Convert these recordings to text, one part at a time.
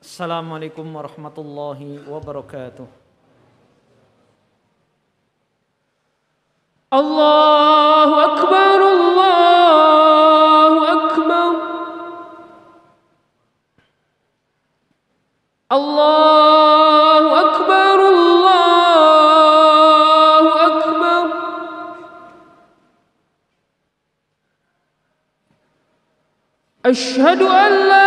Assalamualaikum warahmatullahi wabarakatuh. Allahu Akbar, Allahu Akbar, Allahu Akbar, Allahu Akbar. Asyhadu an la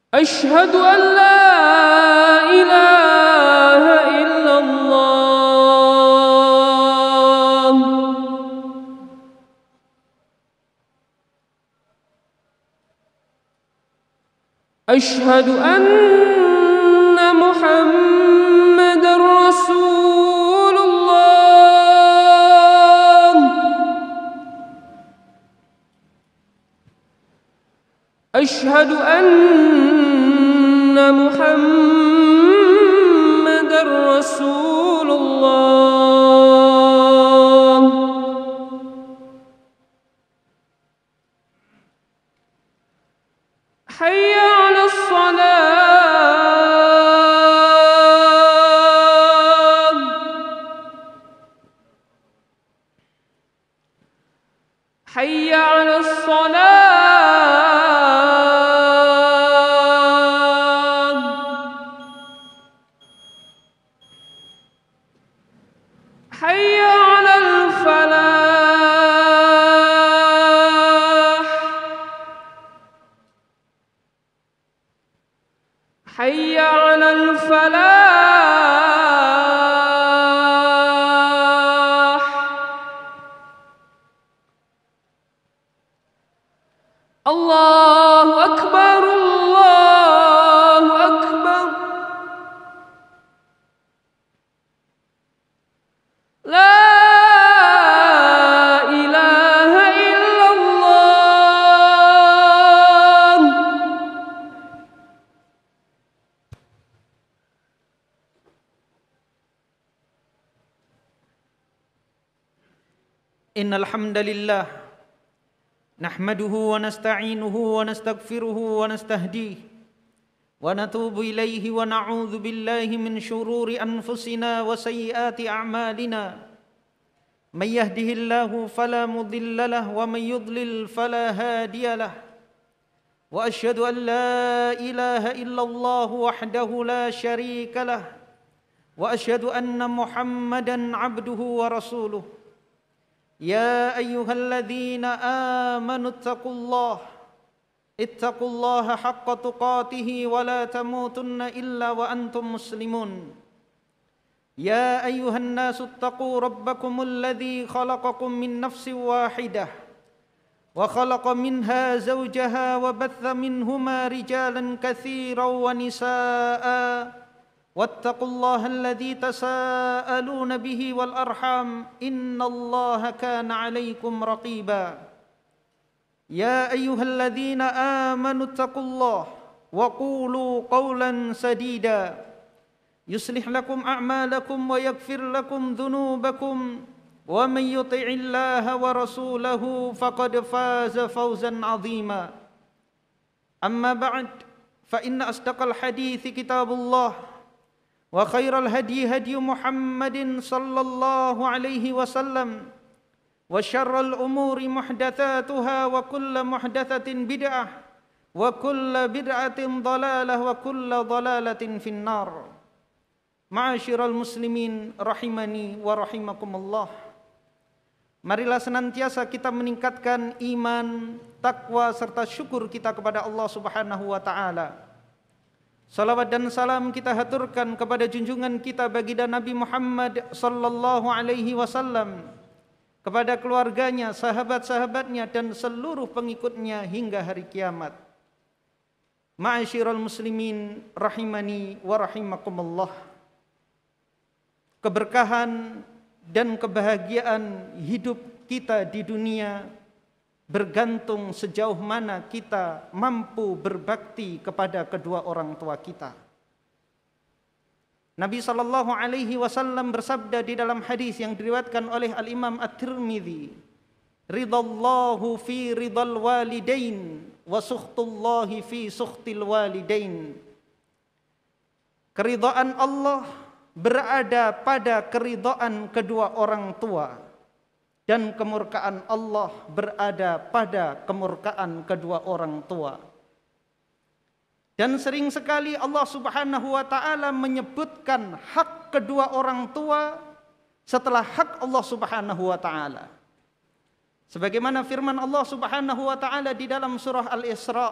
أشهد أن لا إله إلا الله. أشهد أن محمدًا رسول الله. أشهد أن محمد رسول الله. حي على الصلاة. حي على الصلاة. حي على الفلاح. حي على الفلاح. الله أكبر، الله أكبر. لا إله إلا الله. إن الحمد لله نحمده ونستعينه ونستغفره ونستهديه ونتوب إليه ونعوذ بالله من شرور أنفسنا وسيئات أعمالنا. من يهده الله فلا مضل له ومن يضلل فلا هادي له. وأشهد أن لا إله إلا الله وحده لا شريك له. وأشهد أن محمدًا عبده ورسوله. يا أيها الذين آمنوا اتقوا الله حق تقاته ولا تموتن إلا وأنتم مسلمون. يا أيها الناس اتقوا ربكم الذي خلقكم من نفس واحدة وخلق منها زوجها وبث منهما رجالا كثيرا ونساء. واتقوا الله الذي تساءلون به والأرحام إن الله كان عليكم رقيبا. يا أيها الذين آمنوا اتقوا الله وقولوا قولا سديدا يصلح لكم أعمالكم ويغفر لكم ذنوبكم ومن يطع الله ورسوله فقد فاز فوزا عظيما. أما بعد فإن أصدق الحديث كتاب الله وخير الهدي هدي محمد صلى الله عليه وسلم وشر الأمور محدثاتها وكل محدثة بدعة وكل بدعة ضلالة وكل ضلالة في النار. Ma'asyiral muslimin rahimani wa rahimakumullah. Marilah senantiasa kita meningkatkan iman, takwa serta syukur kita kepada Allah Subhanahu wa taala. Salawat dan salam kita haturkan kepada junjungan kita baginda Nabi Muhammad sallallahu alaihi wasallam, kepada keluarganya, sahabat-sahabatnya dan seluruh pengikutnya hingga hari kiamat. Ma'asyiral muslimin rahimani wa rahimakumullah. Keberkahan dan kebahagiaan hidup kita di dunia bergantung sejauh mana kita mampu berbakti kepada kedua orang tua kita. Nabi sallallahu alaihi wasallam bersabda di dalam hadis yang diriwayatkan oleh Al-Imam At-Tirmidzi, "Ridallahu fi ridal walidain wa sukhtullahi fi sukhtil walidain." Keridhaan Allah berada pada keridhaan kedua orang tua, dan kemurkaan Allah berada pada kemurkaan kedua orang tua. Dan sering sekali Allah Subhanahu wa taala menyebutkan hak kedua orang tua setelah hak Allah Subhanahu wa taala. Sebagaimana firman Allah Subhanahu wa taala di dalam surah Al-Isra,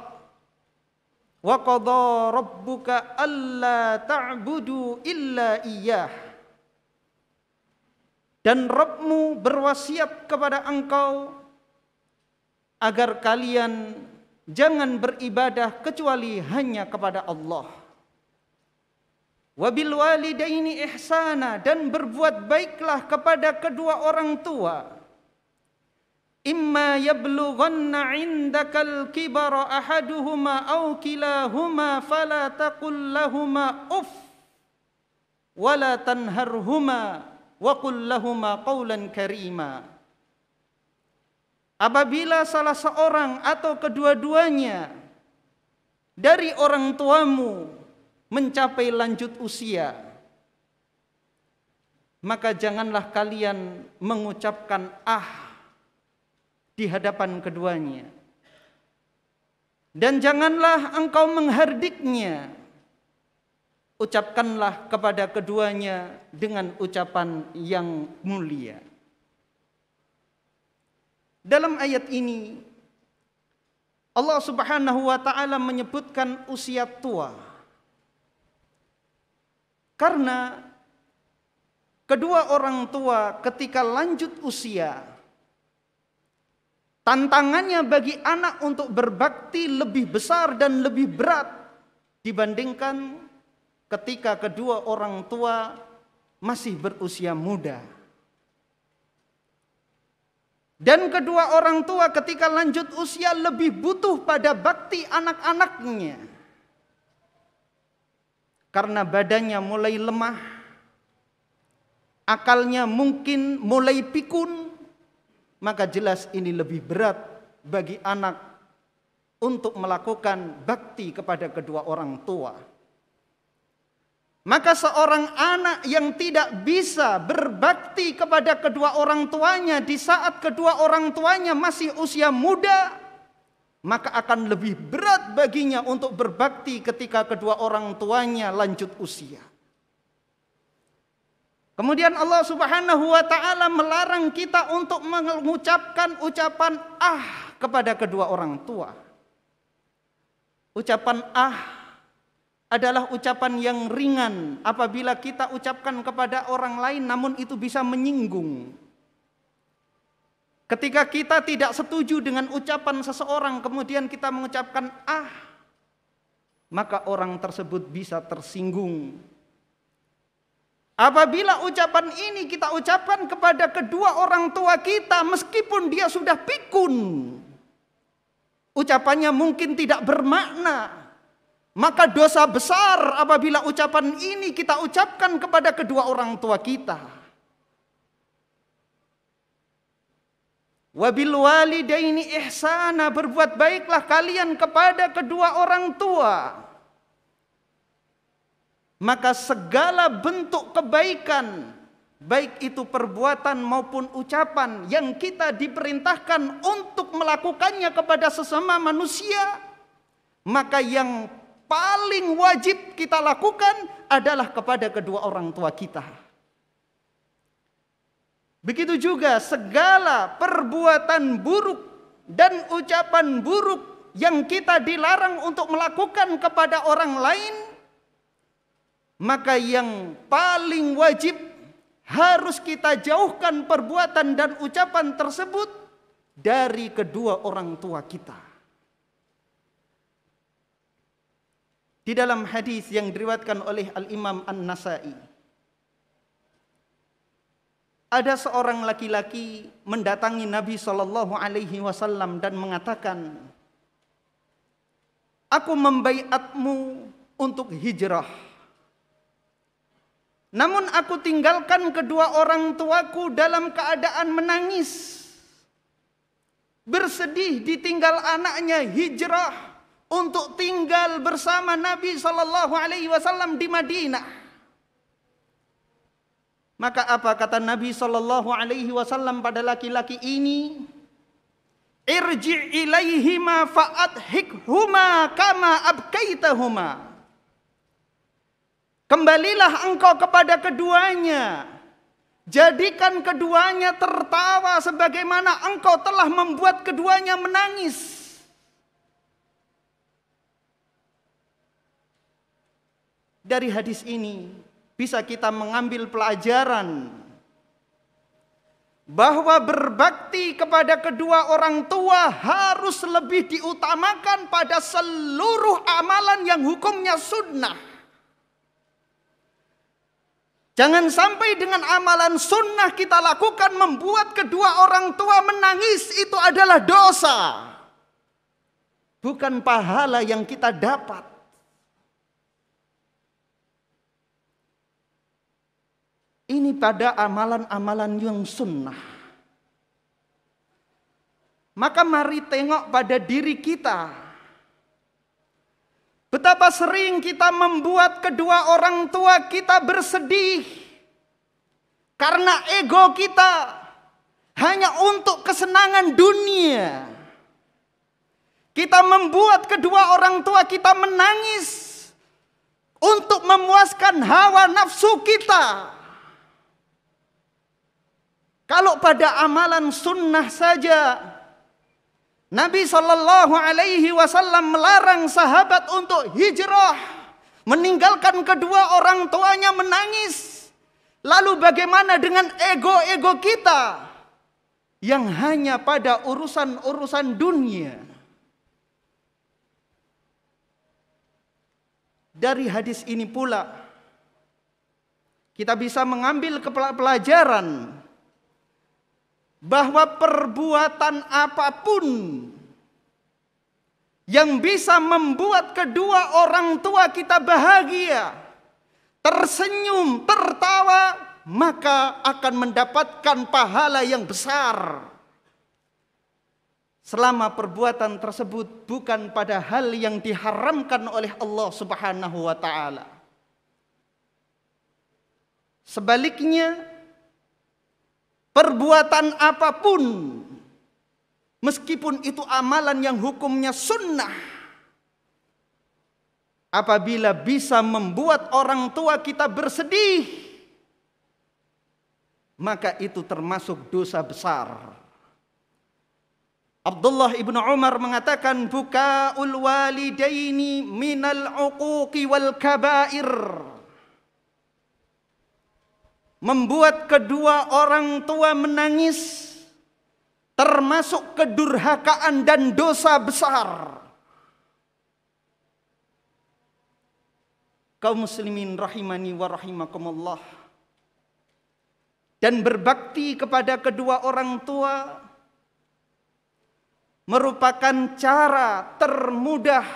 "Wa qadha rabbuka alla ta'budu illa iyyah." Dan Rabbmu berwasiat kepada engkau agar kalian jangan beribadah kecuali hanya kepada Allah. Wabil walidaini ihsana, dan berbuat baiklah kepada kedua orang tua. Imma yablughanna 'indakal kibara ahaduhuma aw kilahuma fala taqul lahumā uff wala tanharhuma wa qul lahumā qawlan karīmā. Apabila salah seorang atau kedua-duanya dari orang tuamu mencapai lanjut usia, maka janganlah kalian mengucapkan di hadapan keduanya, dan janganlah engkau menghardiknya. Ucapkanlah kepada keduanya dengan ucapan yang mulia. Dalam ayat ini Allah Subhanahu wa taala menyebutkan usia tua, karena kedua orang tua ketika lanjut usia, tantangannya bagi anak untuk berbakti lebih besar dan lebih berat dibandingkan ketika kedua orang tua masih berusia muda. Dan kedua orang tua ketika lanjut usia lebih butuh pada bakti anak-anaknya, karena badannya mulai lemah, akalnya mungkin mulai pikun, maka jelas ini lebih berat bagi anak untuk melakukan bakti kepada kedua orang tua. Maka seorang anak yang tidak bisa berbakti kepada kedua orang tuanya di saat kedua orang tuanya masih usia muda, maka akan lebih berat baginya untuk berbakti ketika kedua orang tuanya lanjut usia. Kemudian Allah Subhanahu wa taala melarang kita untuk mengucapkan ucapan kepada kedua orang tua. Ucapan adalah ucapan yang ringan apabila kita ucapkan kepada orang lain, namun itu bisa menyinggung. Ketika kita tidak setuju dengan ucapan seseorang kemudian kita mengucapkan maka orang tersebut bisa tersinggung. Apabila ucapan ini kita ucapkan kepada kedua orang tua kita meskipun dia sudah pikun, ucapannya mungkin tidak bermakna, maka dosa besar apabila ucapan ini kita ucapkan kepada kedua orang tua kita. Wabil walidaini ihsana, berbuat baiklah kalian kepada kedua orang tua. Maka segala bentuk kebaikan, baik itu perbuatan maupun ucapan yang kita diperintahkan untuk melakukannya kepada sesama manusia, maka yang paling wajib kita lakukan adalah kepada kedua orang tua kita. Begitu juga segala perbuatan buruk dan ucapan buruk yang kita dilarang untuk melakukan kepada orang lain, maka yang paling wajib harus kita jauhkan perbuatan dan ucapan tersebut dari kedua orang tua kita. Di dalam hadis yang diriwayatkan oleh Al-Imam An-Nasa'i, ada seorang laki-laki mendatangi Nabi sallallahu alaihi wasallam dan mengatakan, "Aku membaiatmu untuk hijrah." Namun aku tinggalkan kedua orang tuaku dalam keadaan menangis, bersedih ditinggal anaknya hijrah untuk tinggal bersama Nabi sallallahu alaihi wasallam di Madinah. Maka apa kata Nabi sallallahu alaihi wasallam pada laki-laki ini? Irji' ilaihima fa'adhikhuma kama abkaitahuma. Kembalilah engkau kepada keduanya. Jadikan keduanya tertawa sebagaimana engkau telah membuat keduanya menangis. Dari hadis ini bisa kita mengambil pelajaran bahwa berbakti kepada kedua orang tua harus lebih diutamakan pada seluruh amalan yang hukumnya sunnah. Jangan sampai dengan amalan sunnah kita lakukan membuat kedua orang tua menangis, itu adalah dosa. Bukan pahala yang kita dapat. Ini pada amalan-amalan yang sunnah. Maka mari tengok pada diri kita. Betapa sering kita membuat kedua orang tua kita bersedih. Karena ego kita hanya untuk kesenangan dunia. Kita membuat kedua orang tua kita menangis untuk memuaskan hawa nafsu kita. Kalau pada amalan sunnah saja Nabi sallallahu alaihi wasallam melarang sahabat untuk hijrah, meninggalkan kedua orang tuanya menangis. Lalu bagaimana dengan ego-ego kita yang hanya pada urusan-urusan dunia? Dari hadis ini pula kita bisa mengambil pelajaran bahwa perbuatan apapun yang bisa membuat kedua orang tua kita bahagia, tersenyum, tertawa, maka akan mendapatkan pahala yang besar. Selama perbuatan tersebut bukan pada hal yang diharamkan oleh Allah Subhanahu wa taala. Sebaliknya, perbuatan apapun, meskipun itu amalan yang hukumnya sunnah, apabila bisa membuat orang tua kita bersedih, maka itu termasuk dosa besar. Abdullah ibnu Umar mengatakan, bukaul walidaini minal uquqi wal kabair. Membuat kedua orang tua menangis termasuk kedurhakaan dan dosa besar. Kaum muslimin rahimani wa rahimakumullah. Dan berbakti kepada kedua orang tua merupakan cara termudah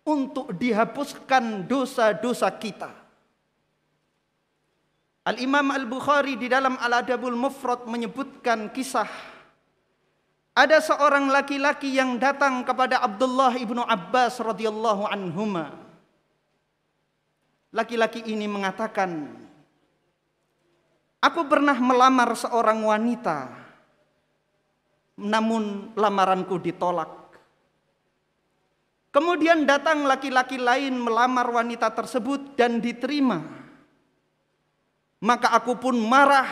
untuk dihapuskan dosa-dosa kita. Al-Imam Al-Bukhari di dalam Al-Adabul Mufrad menyebutkan kisah ada seorang laki-laki yang datang kepada Abdullah ibnu Abbas radhiyallahu anhuma. Laki-laki ini mengatakan, aku pernah melamar seorang wanita, namun lamaranku ditolak. Kemudian datang laki-laki lain melamar wanita tersebut dan diterima. Maka aku pun marah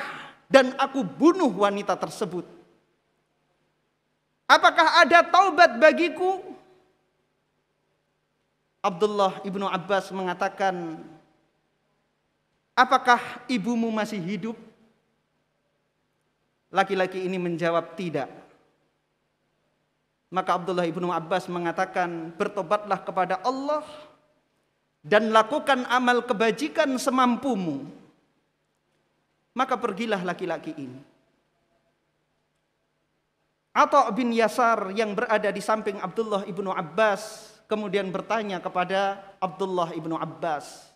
dan aku bunuh wanita tersebut. Apakah ada taubat bagiku? Abdullah ibnu Abbas mengatakan, apakah ibumu masih hidup? Laki-laki ini menjawab tidak. Maka Abdullah ibnu Abbas mengatakan, bertobatlah kepada Allah dan lakukan amal kebajikan semampumu. Maka pergilah laki-laki ini. Atha bin Yasar yang berada di samping Abdullah ibnu Abbas kemudian bertanya kepada Abdullah ibnu Abbas,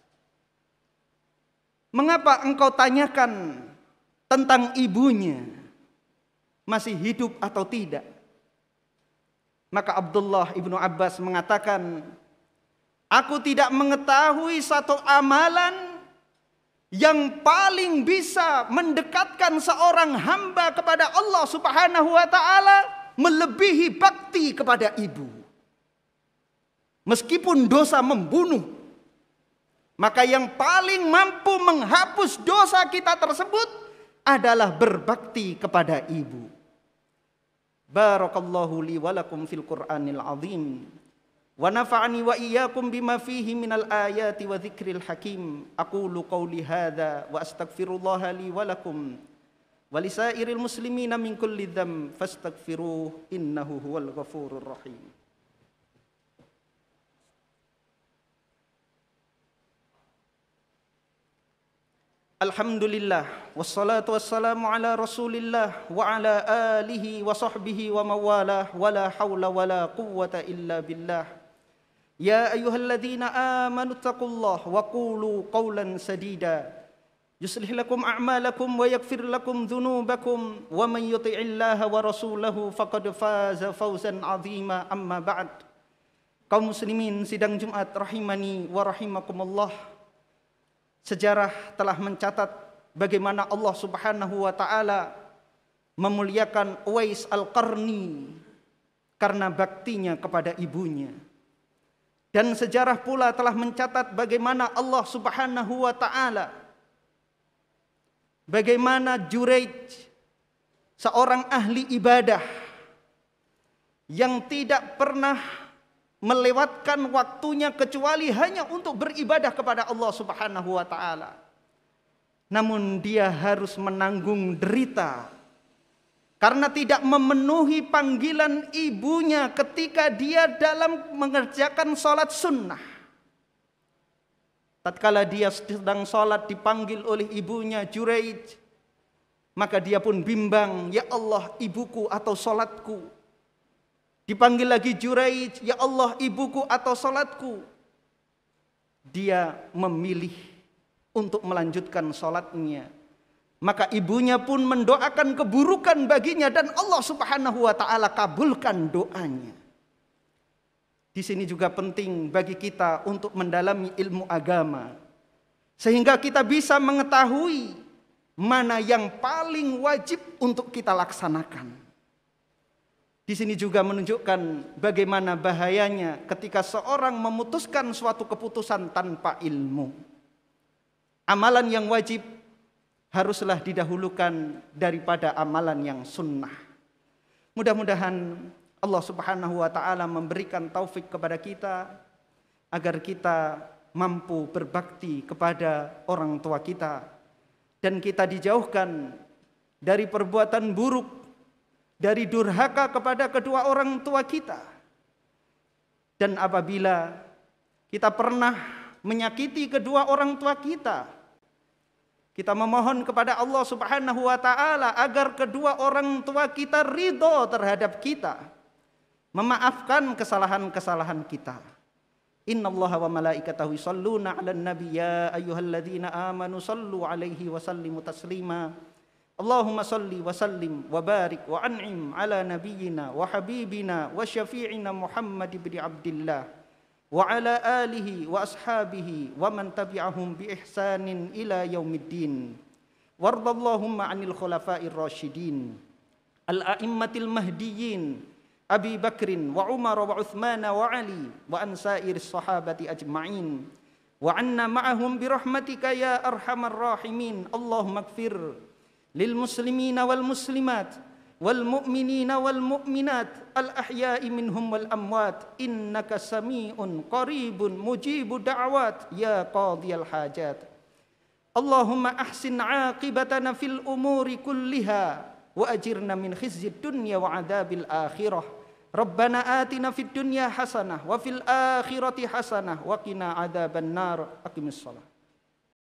Mengapa engkau tanyakan tentang ibunya, masih hidup atau tidak? Maka Abdullah ibnu Abbas mengatakan, aku tidak mengetahui satu amalan yang paling bisa mendekatkan seorang hamba kepada Allah Subhanahu wa taala melebihi bakti kepada ibu. Meskipun dosa membunuh, maka yang paling mampu menghapus dosa kita tersebut adalah berbakti kepada ibu. Barakallahu li wa lakum fil Qur'anil azim. Wa nafa'ani wa iyyakum bima fihi minal ayati wa dzikril hakim. Aqulu qawli hadza wa astaghfirullaha li wa lakum wa lisairil muslimina min kulli dzamb fastaghfiruhu innahu huwal ghafurur rahim. Alhamdulillah, wassalatu wassalamu ala rasulillah wa ala alihi wa sahbihi wa mawalah, wa la hawla wa la quwwata illa billah. Ya ayyuhalladzina amanu taqullah wa qulu qawlan sadida yuslih lakum a'malakum wa yaghfir lakum dhunubakum wa man yuti'illaha wa rasulahu faqad faza fawzan 'azima. Amma ba'd. Kaum muslimin sidang Jumat rahimani wa rahimakumullah. Sejarah telah mencatat bagaimana Allah Subhanahu wa taala memuliakan Uwais Al-Qarni karena baktinya kepada ibunya. Dan sejarah pula telah mencatat bagaimana Allah Subhanahu wa taala, bagaimana Juraij, seorang ahli ibadah yang tidak pernah melewatkan waktunya kecuali hanya untuk beribadah kepada Allah Subhanahu wa taala. Namun dia harus menanggung derita karena tidak memenuhi panggilan ibunya ketika dia dalam mengerjakan sholat sunnah. Tatkala dia sedang sholat dipanggil oleh ibunya Juraij, maka dia pun bimbang, ya Allah, ibuku atau sholatku. Dipanggil lagi Juraij, ya Allah, ibuku atau sholatku. Dia memilih untuk melanjutkan sholatnya. Maka ibunya pun mendoakan keburukan baginya dan Allah Subhanahu wa taala kabulkan doanya. Di sini juga penting bagi kita untuk mendalami ilmu agama, sehingga kita bisa mengetahui mana yang paling wajib untuk kita laksanakan. Di sini juga menunjukkan bagaimana bahayanya ketika seorang memutuskan suatu keputusan tanpa ilmu. Amalan yang wajib haruslah didahulukan daripada amalan yang sunnah. Mudah-mudahan Allah Subhanahu wa taala memberikan taufik kepada kita agar kita mampu berbakti kepada orang tua kita dan kita dijauhkan dari perbuatan buruk, dari durhaka kepada kedua orang tua kita. Dan apabila kita pernah menyakiti kedua orang tua kita, kita memohon kepada Allah Subhanahu wa taala agar kedua orang tua kita ridho terhadap kita, memaafkan kesalahan-kesalahan kita. Innallaha wa malaikatahu yusholluna 'alan nabi ya ayyuhalladzina amanu shallu 'alaihi wa sallimu taslima. Allahumma salli wa sallim wa barik wa an'im ala nabiyyina wa habibina wa syafi'ina Muhammad ibn Abdillah wa ala alihi wa ashabihi wa man tabi'ahum bi ihsanin ila yaumiddin. Wardallahumma 'anil khulafa'ir rasyidin al-a'immatil mahdiyyin Abi Bakrin wa Umar wa Uthman wa Ali wa an sa'iris sahabati ajma'in wa anna ma'ahum bi rahmatika ya arhamar rahimin. Allahumma ighfir lil muslimina wal muslimat wal mu'minina wal mu'minat al ahya'i minhum wal amwat innaka sami'un qaribun mujibu da'wat ya qadiyal hajat. Allahumma ahsin 'aqibatana fil umuri kulliha wa ajirna min khizyid dunya wa 'adzabil akhirah. Rabbana atina fid dunya hasanah wa fil akhirati hasanah wa qina 'adzaban nar. Aqimissalah.